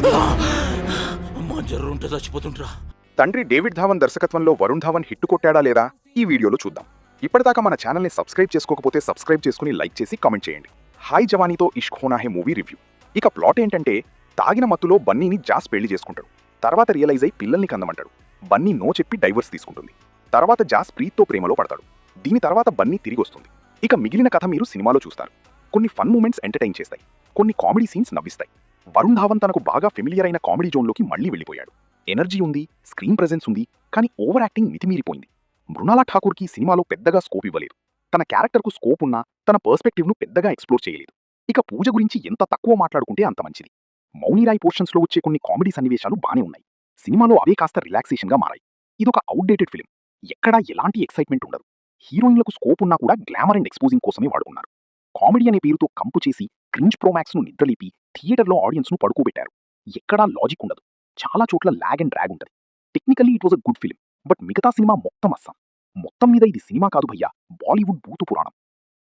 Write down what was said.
అమ్మా జర్రుంటే చచ్చిపోతుంటరా. తండ్రి డేవిడ్ ధావన్ దర్శకత్వంలో వరుణ్ ధావన్ హిట్టు కొట్టాడా లేదా ఈ వీడియోలో చూద్దాం. ఇప్పటిదాకా మన ఛానల్ని సబ్స్క్రైబ్ చేసుకోకపోతే సబ్స్క్రైబ్ చేసుకుని లైక్ చేసి కామెంట్ చేయండి. హాయ్ జవానీతో ఇష్క్ హోనా హే మూవీ రివ్యూ. ఇక ప్లాట్ ఏంటంటే, తాగిన మత్తులో బన్నీని జాస్ పెళ్లి చేసుకుంటాడు. తర్వాత రియలైజ్ అయి పిల్లల్ని కందమంటాడు. బన్నీ నో చెప్పి డైవర్స్ తీసుకుంటుంది. తర్వాత జాస్ ప్రీత్తో ప్రేమలో పడతాడు. దీని తర్వాత బన్నీ తిరిగి వస్తుంది. ఇక మిగిలిన కథ మీరు సినిమాలో చూస్తారు. కొన్ని ఫన్ మూమెంట్స్ ఎంటర్టైన్ చేస్తాయి, కొన్ని కామెడీ సీన్స్ నవ్విస్తాయి. వరుణ్ ధావన్ తనకు బాగా ఫెమిలియర్ అయిన కామెడీ జోన్లోకి మళ్లీ వెళ్ళిపోయాడు. ఎనర్జీ ఉంది, స్క్రీన్ ప్రెజెన్స్ ఉంది, కానీ ఓవర్ యాక్టింగ్ మితిమీరిపోయింది. మృణాలా ఠాకూర్కి సినిమాలో పెద్దగా స్కోప్ ఇవ్వలేదు. తన క్యారెక్టర్కు స్కోప్ ఉన్నా తన పర్స్పెక్టివ్ను పెద్దగా ఎక్స్ప్లోర్ చేయలేదు. ఇక పూజ గురించి ఎంత తక్కువ మాట్లాడుకుంటే అంత మంచిది. మౌనిరాయ్ పోర్షన్స్లో వచ్చే కొన్ని కామెడీ సన్నివేశాలు బానే ఉన్నాయి. సినిమాలో అవే కాస్త రిలాక్సేషన్గా మారాయి. ఇదొక అవుట్డేటెడ్ ఫిలిం. ఎక్కడా ఎలాంటి ఎక్సైట్మెంట్ ఉండదు. హీరోయిన్లకు స్కోప్ ఉన్నా కూడా గ్లామర్ అండ్ ఎక్స్పోజింగ్ కోసమే వాడుకున్నారు. కామెడీ అనే పేరుతో కంపు చేసి క్రింజ్ ప్రోమాక్స్ను నిద్రలేపి థియేటర్లో ఆడియన్స్ను పడుకోబెట్టారు. ఎక్కడా లాజిక్ ఉండదు. చాలా చోట్ల ల్యాగ్ అండ్ డ్రాగ్ ఉంటుంది. Technically it was a good film, but మిగతా సినిమా మొత్తం అస్సాం. మొత్తం మీద ఇది సినిమా కాదు భయ్యా, బాలీవుడ్ భూతు పురాణం.